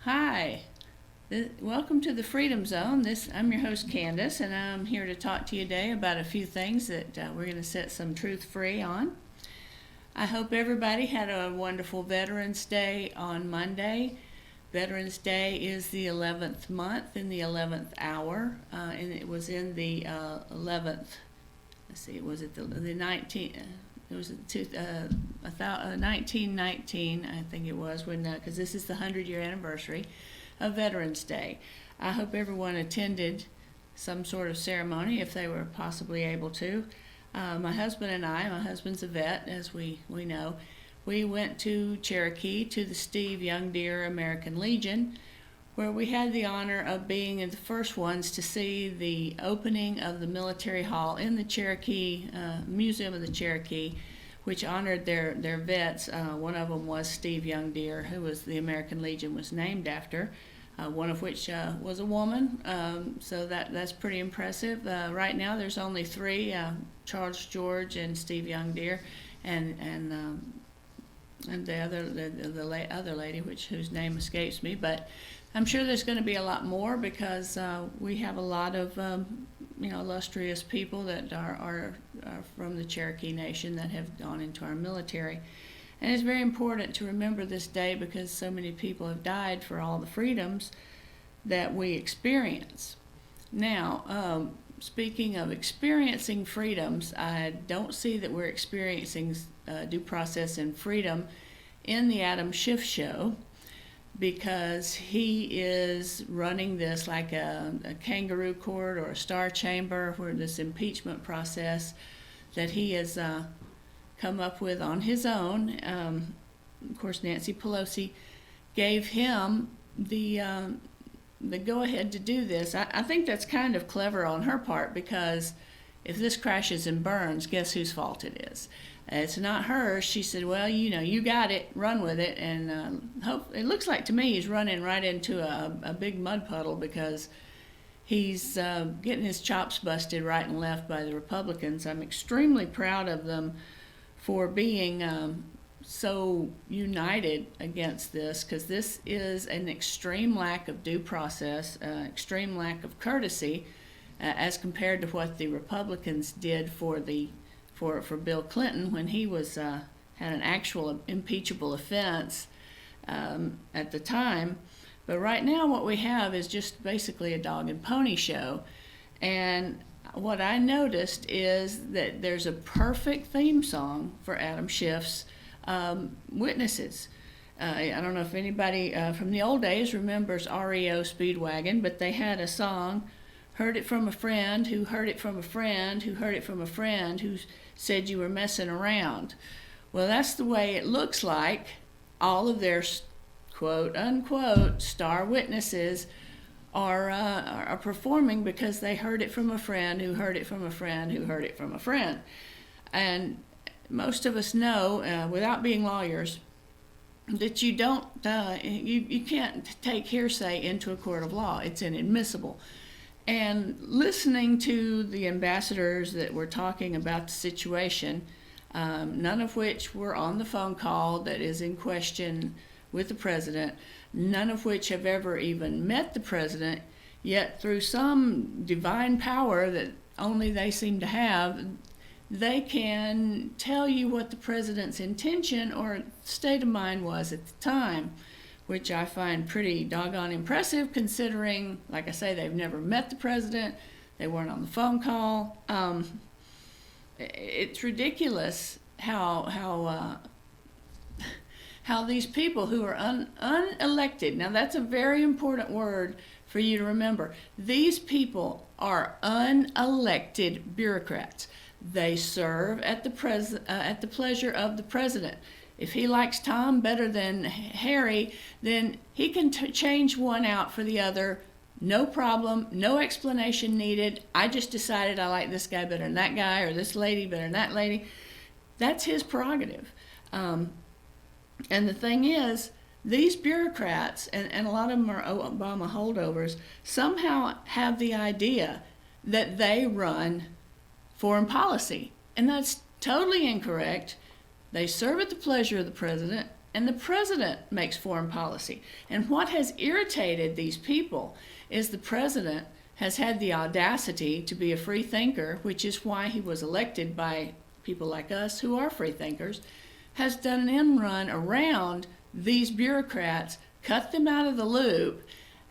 Hi, welcome to the Freedom Zone. I'm your host Candace, and I'm here to talk to you today about a few things that we're going to set some truth free on. I hope everybody had a wonderful Veterans Day on Monday. Veterans Day is the 11th month in the 11th hour, and it was in the 11th. Let's see, was it the 19th? It was 1919, I think it was, when because this is the 100-year anniversary of Veterans Day. I hope everyone attended some sort of ceremony if they were possibly able to. My husband's a vet, as we know. We went to Cherokee to the Steve Young Deer American Legion, where we had the honor of being the first ones to see the opening of the military hall in the Cherokee Museum of the Cherokee, which honored their vets. One of them was Steve Young Deer, who was the American Legion was named after, one of which was a woman, so that's pretty impressive. Right now there's only three, Charles George and Steve Young Deer, and the other lady, whose name escapes me, but I'm sure there's going to be a lot more because we have a lot of illustrious people that are from the Cherokee Nation that have gone into our military. And it's very important to remember this day because so many people have died for all the freedoms that we experience. Now, speaking of experiencing freedoms, I don't see that we're experiencing due process and freedom in the Adam Schiff show, because he is running this like a kangaroo court or a star chamber, where this impeachment process that he has come up with on his own. Of course, Nancy Pelosi gave him the go-ahead to do this. I think that's kind of clever on her part, because if this crashes and burns, guess whose fault it is? It's not hers. She said, well, you got it, run with it. And it looks like to me he's running right into a big mud puddle, because he's getting his chops busted right and left by the Republicans. I'm extremely proud of them for being so united against this, because this is an extreme lack of due process, extreme lack of courtesy, as compared to what the Republicans did for Bill Clinton when he was had an actual impeachable offense at the time. But right now what we have is just basically a dog and pony show. And what I noticed is that there's a perfect theme song for Adam Schiff's witnesses. I don't know if anybody from the old days remembers REO Speedwagon, but they had a song, heard it from a friend who heard it from a friend who heard it from a friend who said you were messing around. Well, that's the way it looks like all of their quote unquote star witnesses are performing, because they heard it from a friend who heard it from a friend who heard it from a friend. And most of us know, without being lawyers, that you don't you can't take hearsay into a court of law. It's inadmissible. And listening to the ambassadors that were talking about the situation, none of which were on the phone call that is in question with the president, none of which have ever even met the president, yet through some divine power that only they seem to have, they can tell you what the president's intention or state of mind was at the time, which I find pretty doggone impressive, considering, like I say, they've never met the president, they weren't on the phone call. It's ridiculous how these people who are unelected, now that's a very important word for you to remember. These people are unelected bureaucrats. They serve at the pleasure of the president. If he likes Tom better than Harry, then he can change one out for the other. No problem, no explanation needed. I just decided I like this guy better than that guy, or this lady better than that lady. That's his prerogative. And the thing is, these bureaucrats, and a lot of them are Obama holdovers, somehow have the idea that they run foreign policy. And that's totally incorrect. They serve at the pleasure of the president. and the president makes foreign policy. And what has irritated these people is the president has had the audacity to be a free thinker, which is why he was elected by people like us who are free thinkers, has done an end run around these bureaucrats, cut them out of the loop,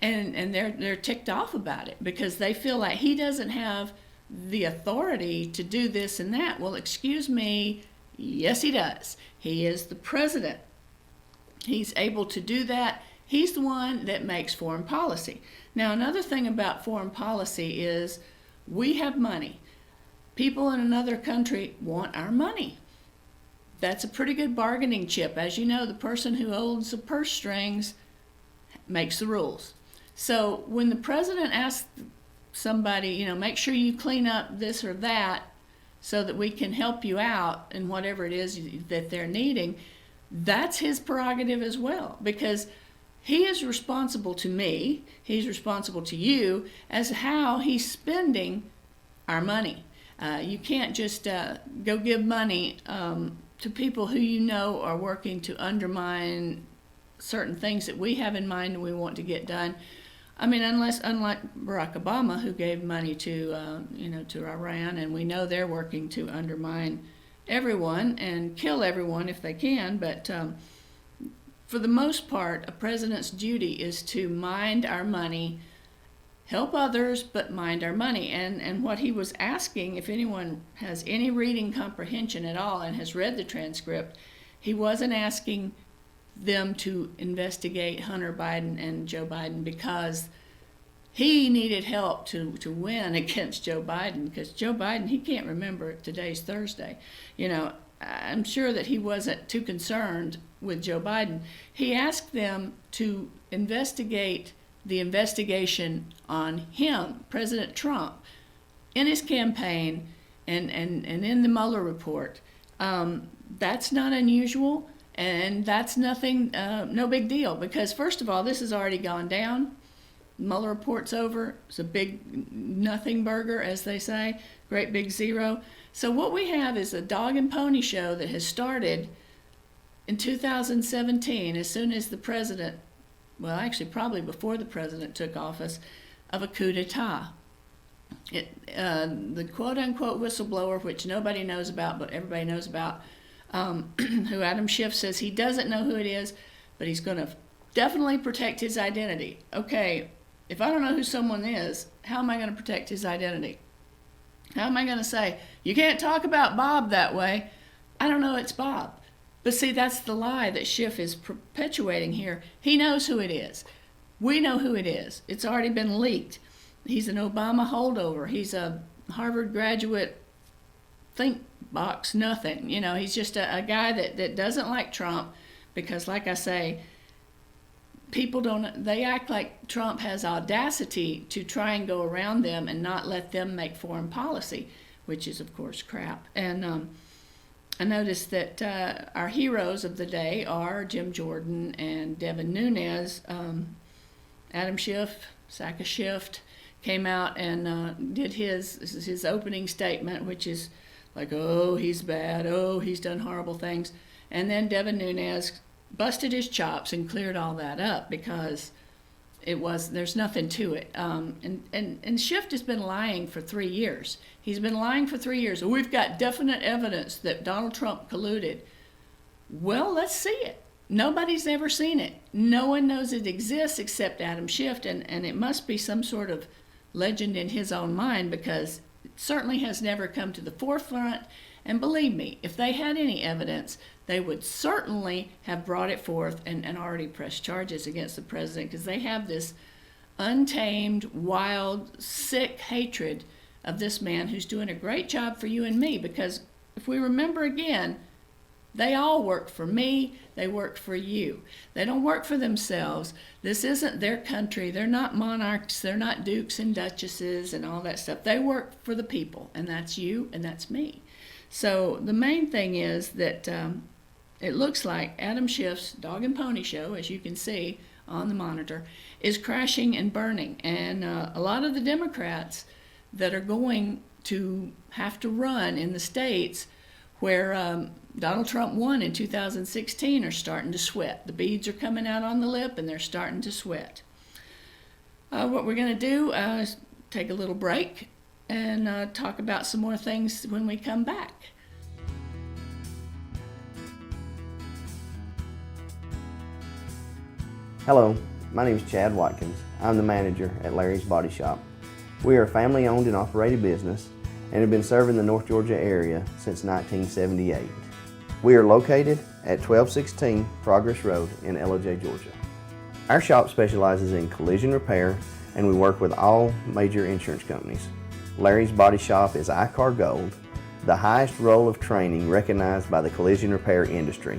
and they're ticked off about it because they feel like he doesn't have the authority to do this and that. Well, excuse me, yes he does. He is the president. He's able to do that. He's the one that makes foreign policy. Now, another thing about foreign policy is we have money. People in another country want our money. That's a pretty good bargaining chip. As you know, the person who owns the purse strings makes the rules. So when the president asks somebody, make sure you clean up this or that so that we can help you out in whatever it is that they're needing, that's his prerogative as well, because he is responsible to me, he's responsible to you as how he's spending our money. You can't just go give money to people who you know are working to undermine certain things that we have in mind and we want to get done. I mean, unlike Barack Obama, who gave money to to Iran, and we know they're working to undermine everyone and kill everyone if they can. But for the most part, a president's duty is to mind our money, help others, but mind our money. And what he was asking, if anyone has any reading comprehension at all and has read the transcript, he wasn't asking them to investigate Hunter Biden and Joe Biden because he needed help to win against Joe Biden, because Joe Biden, he can't remember today's Thursday. I'm sure that he wasn't too concerned with Joe Biden. He asked them to investigate the investigation on him, President Trump, in his campaign and in the Mueller report. That's not unusual. And that's nothing, no big deal, because first of all, this has already gone down. Mueller report's over. It's a big nothing burger, as they say, great big zero. So what we have is a dog and pony show that has started in 2017, as soon as the president, well, actually probably before the president took office, of a coup d'etat. The quote-unquote whistleblower, which nobody knows about, but everybody knows about, who Adam Schiff says he doesn't know who it is, but he's going to definitely protect his identity. Okay, if I don't know who someone is, how am I going to protect his identity? How am I going to say, you can't talk about Bob that way? I don't know it's Bob. But see, that's the lie that Schiff is perpetuating here. He knows who it is. We know who it is. It's already been leaked. He's an Obama holdover. He's a Harvard graduate think box nothing. He's just a guy that doesn't like Trump because, like I say, people they act like Trump has audacity to try and go around them and not let them make foreign policy, which is, of course, crap. And I noticed that our heroes of the day are Jim Jordan and Devin Nunes. Adam Schiff, sack of shift, came out and did his opening statement, which is like, oh, he's bad, oh, he's done horrible things. And then Devin Nunes busted his chops and cleared all that up because there's nothing to it. And Schiff has been lying for 3 years. He's been lying for 3 years. We've got definite evidence that Donald Trump colluded. Well, let's see it. Nobody's ever seen it. No one knows it exists except Adam Schiff, and it must be some sort of legend in his own mind because it certainly has never come to the forefront. And believe me, if they had any evidence, they would certainly have brought it forth and already pressed charges against the president, because they have this untamed, wild, sick hatred of this man who's doing a great job for you and me. Because if we remember again, they all work for me, they work for you. They don't work for themselves. This isn't their country. They're not monarchs, they're not dukes and duchesses and all that stuff. They work for the people, and that's you and that's me. So the main thing is that it looks like Adam Schiff's dog and pony show, as you can see on the monitor, is crashing and burning. And a lot of the Democrats that are going to have to run in the states where Donald Trump won in 2016 are starting to sweat. The beads are coming out on the lip and they're starting to sweat. What we're going to do is take a little break and talk about some more things when we come back. Hello, my name is Chad Watkins. I'm the manager at Larry's Body Shop. We are a family-owned and operated business and have been serving the North Georgia area since 1978. We are located at 1216 Progress Road in LOJ, Georgia. Our shop specializes in collision repair and we work with all major insurance companies. Larry's Body Shop is ICAR Gold, the highest role of training recognized by the collision repair industry.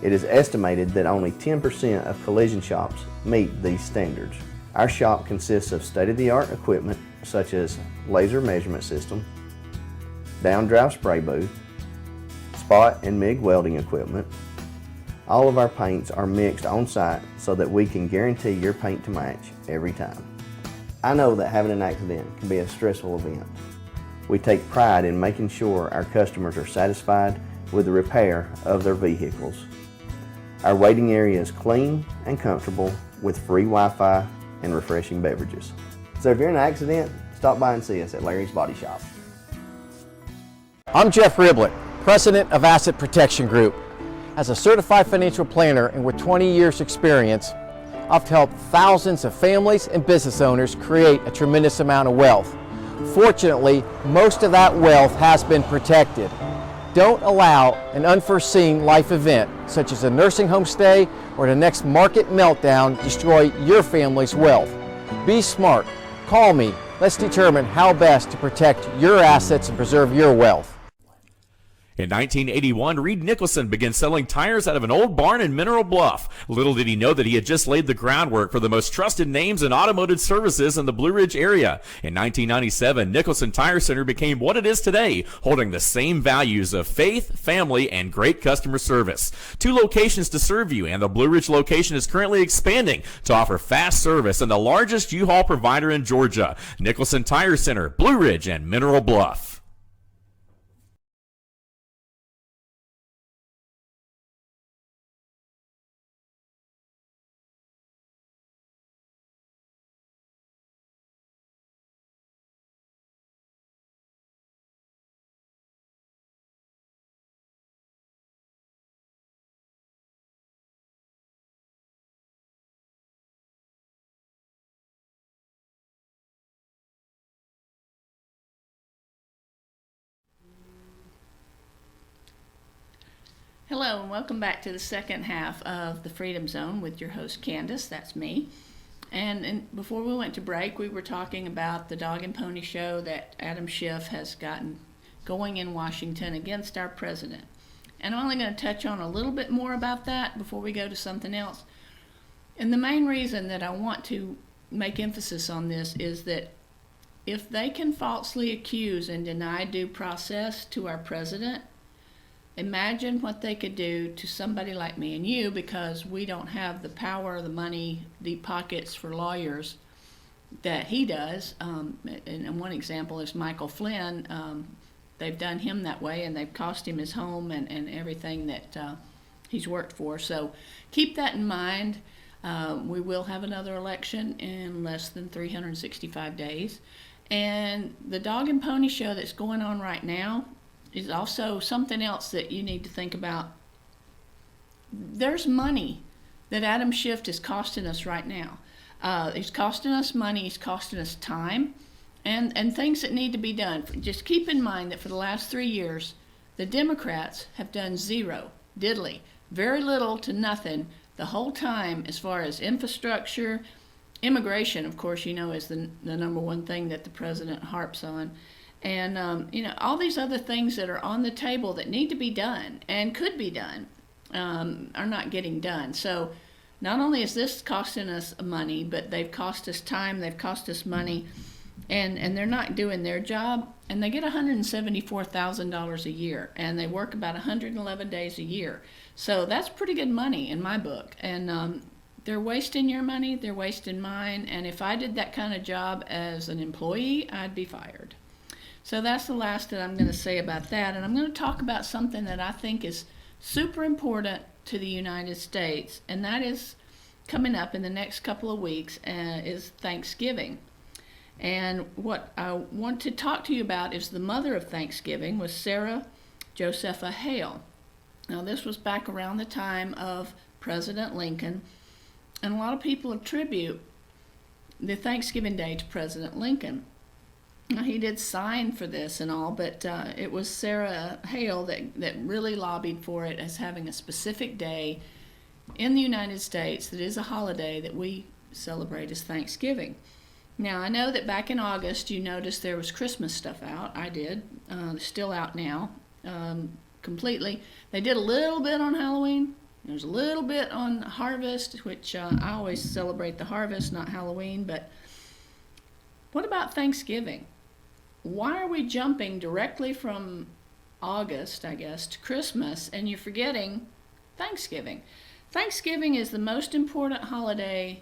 It is estimated that only 10% of collision shops meet these standards. Our shop consists of state-of-the-art equipment such as laser measurement system, down-drive spray booth, spot and MIG welding equipment. All of our paints are mixed on site so that we can guarantee your paint to match every time. I know that having an accident can be a stressful event. We take pride in making sure our customers are satisfied with the repair of their vehicles. Our waiting area is clean and comfortable with free Wi-Fi and refreshing beverages. So if you're in an accident, stop by and see us at Larry's Body Shop. I'm Jeff Riblett, President of Asset Protection Group. As a certified financial planner and with 20 years experience, I've helped thousands of families and business owners create a tremendous amount of wealth. Fortunately, most of that wealth has been protected. Don't allow an unforeseen life event, such as a nursing home stay or the next market meltdown, destroy your family's wealth. Be smart. Call me. Let's determine how best to protect your assets and preserve your wealth. In 1981, Reed Nicholson began selling tires out of an old barn in Mineral Bluff. Little did he know that he had just laid the groundwork for the most trusted names in automotive services in the Blue Ridge area. In 1997, Nicholson Tire Center became what it is today, holding the same values of faith, family, and great customer service. 2 locations to serve you, and the Blue Ridge location is currently expanding to offer fast service and the largest U-Haul provider in Georgia. Nicholson Tire Center, Blue Ridge, and Mineral Bluff. Hello and welcome back to the second half of the Freedom Zone with your host Candace, that's me. And before we went to break, we were talking about the dog and pony show that Adam Schiff has gotten going in Washington against our president. And I'm only going to touch on a little bit more about that before we go to something else. And the main reason that I want to make emphasis on this is that if they can falsely accuse and deny due process to our president, imagine what they could do to somebody like me and you, because we don't have the power, the money, deep pockets for lawyers that he does. And one example is Michael Flynn. They've done him that way, and they've cost him his home and everything that he's worked for. So keep that in mind. We will have another election in less than 365 days. And the dog and pony show that's going on right now is also something else that you need to think about. There's money that Adam Schiff is costing us right now. He's costing us money, he's costing us time, and things that need to be done. Just keep in mind that for the last 3 years, the Democrats have done zero, diddly, very little to nothing the whole time as far as infrastructure. Immigration, of course, you know, is the number one thing that the president harps on. And, all these other things that are on the table that need to be done and could be done are not getting done. So not only is this costing us money, but they've cost us time, they've cost us money, and they're not doing their job. And they get $174,000 a year, and they work about 111 days a year. So that's pretty good money in my book. And they're wasting your money, they're wasting mine, and if I did that kind of job as an employee, I'd be fired. So that's the last that I'm going to say about that. And I'm going to talk about something that I think is super important to the United States, and that is coming up in the next couple of weeks, is Thanksgiving. And what I want to talk to you about is the mother of Thanksgiving was Sarah Josepha Hale. Now, this was back around the time of President Lincoln, and a lot of people attribute the Thanksgiving Day to President Lincoln. Now, he did sign for this and all, but it was Sarah Hale that really lobbied for it as having a specific day in the United States that is a holiday that we celebrate as Thanksgiving. Now, I know that back in August you noticed there was Christmas stuff out. I did. Still out now, completely. They did a little bit on Halloween. There's a little bit on Harvest, which I always celebrate the harvest, not Halloween. But what about Thanksgiving? Why are we jumping directly from August, I guess, to Christmas, and you're forgetting Thanksgiving? Thanksgiving is the most important holiday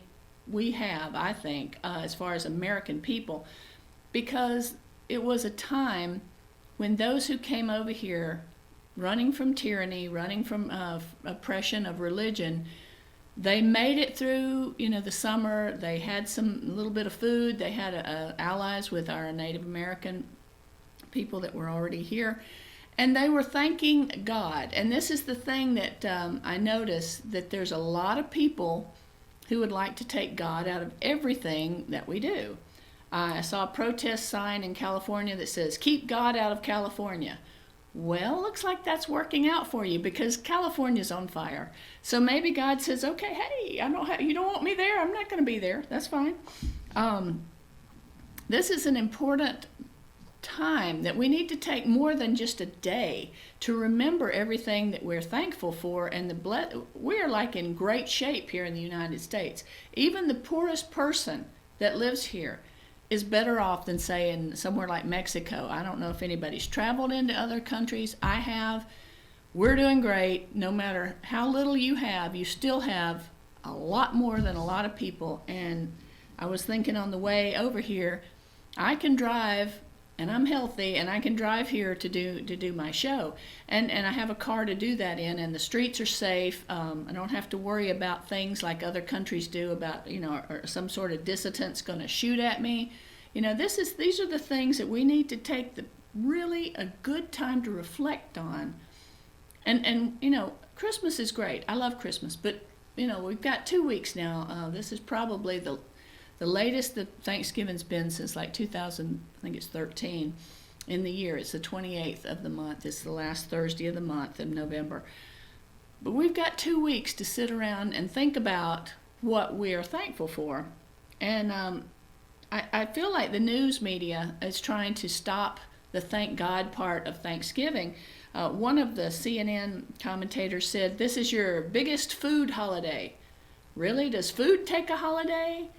we have, I think, as far as American people, because it was a time when those who came over here running from tyranny, running from oppression of religion, they made it through, the summer. They had a little bit of food. They had allies with our Native American people that were already here. And they were thanking God. And this is the thing that I noticed, that there's a lot of people who would like to take God out of everything that we do. I saw a protest sign in California that says, "Keep God out of California." Well, looks like that's working out for you, because California's on fire. So maybe God says, okay, hey, you don't want me there, I'm not going to be there. That's fine. This is an important time that we need to take more than just a day to remember everything that we're thankful for, and we're like in great shape here in the United States. Even the poorest person that lives here is better off than, say, in somewhere like Mexico. I don't know if anybody's traveled into other countries. I have. We're doing great. No matter how little you have, you still have a lot more than a lot of people. And I was thinking on the way over here, I can drive, and I'm healthy, and I can drive here to do my show. And I have a car to do that in, and the streets are safe. I don't have to worry about things like other countries do about, or some sort of dissident's going to shoot at me. These are the things that we need to take really a good time to reflect on. And Christmas is great. I love Christmas, but we've got 2 weeks now. This is probably the latest that Thanksgiving's been since like 2000, I think it's 13 in the year. It's the 28th of the month. It's the last Thursday of the month in November. But we've got 2 weeks to sit around and think about what we are thankful for. And I feel like the news media is trying to stop the thank God part of Thanksgiving. One of the CNN commentators said, "This is your biggest food holiday." Really? Does food take a holiday?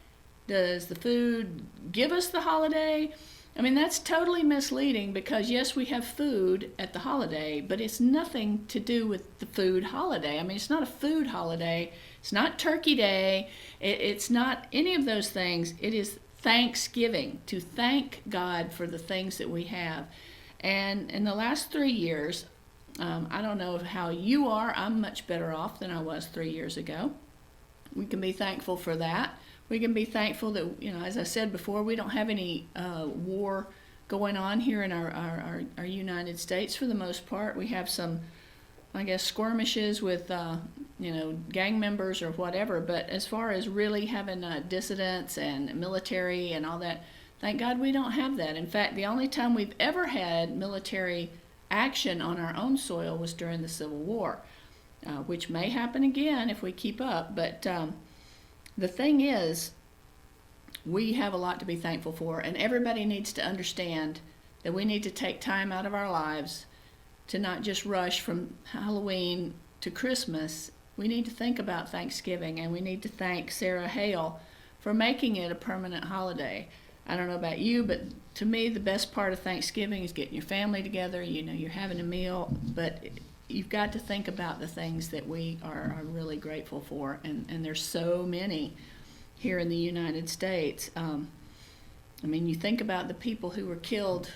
Does the food give us the holiday? I mean, that's totally misleading, because yes, we have food at the holiday, but it's nothing to do with the food holiday. I mean, it's not a food holiday. It's not Turkey Day. It's not any of those things. It is Thanksgiving, to thank God for the things that we have. And in the last 3 years, I don't know how you are. I'm much better off than I was 3 years ago. We can be thankful for that. We can be thankful that, as I said before, we don't have any war going on here in our United States for the most part. We have some, I guess, skirmishes with, gang members or whatever. But as far as really having dissidents and military and all that, thank God we don't have that. In fact, the only time we've ever had military action on our own soil was during the Civil War, which may happen again if we keep up. But the thing is, we have a lot to be thankful for, and everybody needs to understand that we need to take time out of our lives to not just rush from Halloween to Christmas. We need to think about Thanksgiving, and we need to thank Sarah Hale for making it a permanent holiday. I don't know about you, but to me, the best part of Thanksgiving is getting your family together. You're having a meal, but you've got to think about the things that we are really grateful for, and there's so many here in the United States. You think about the people who were killed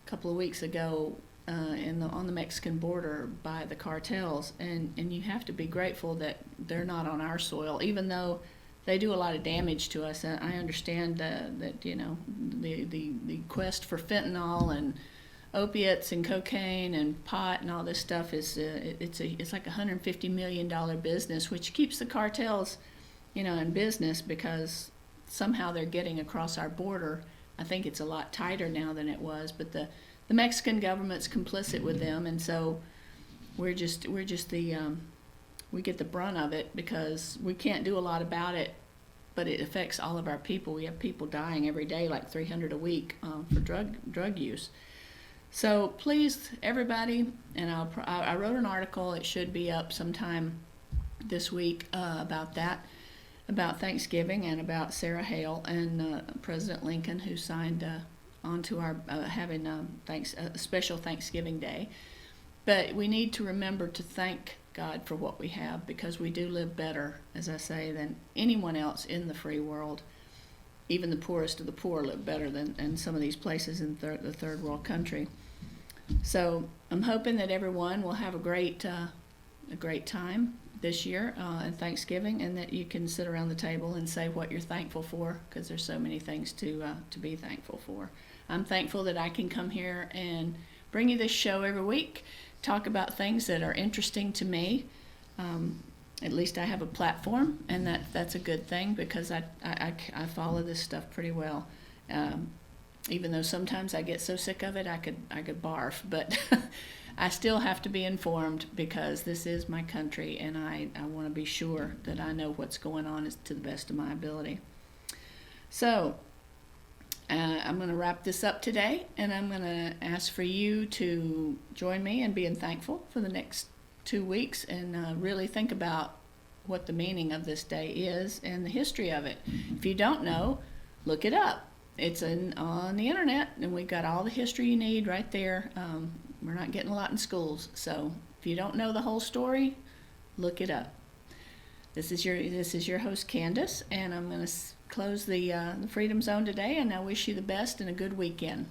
couple of weeks ago on the Mexican border by the cartels, and you have to be grateful that they're not on our soil, even though they do a lot of damage to us. And I understand that the quest for fentanyl and opiates and cocaine and pot and all this stuff is it's like $150 million business, which keeps the cartels in business, because somehow they're getting across our border. I think it's a lot tighter now than it was, but the Mexican government's complicit with them, and so we get the brunt of it, because we can't do a lot about it, but it affects all of our people. We have people dying every day, like 300 a week, for drug use. So please, everybody, and I wrote an article. It should be up sometime this week about that, about Thanksgiving, and about Sarah Hale and President Lincoln, who signed onto our having a special Thanksgiving Day. But we need to remember to thank God for what we have, because we do live better, as I say, than anyone else in the free world. Even the poorest of the poor live better than in some of these places in the third world country. So I'm hoping that everyone will have a great time this year at Thanksgiving, and that you can sit around the table and say what you're thankful for, because there's so many things to be thankful for. I'm thankful that I can come here and bring you this show every week, talk about things that are interesting to me. At least I have a platform, and that's a good thing, because I follow this stuff pretty well. Even though sometimes I get so sick of it, I could barf, but I still have to be informed, because this is my country, and I want to be sure that I know what's going on to the best of my ability. So I'm going to wrap this up today, and I'm going to ask for you to join me in being thankful for the next 2 weeks, and really think about what the meaning of this day is and the history of it. If you don't know, look it up. It's on the internet, and we've got all the history you need right there. We're not getting a lot in schools, so if you don't know the whole story, look it up. This is your host, Candace, and I'm going to close the Freedom Zone today, and I wish you the best and a good weekend.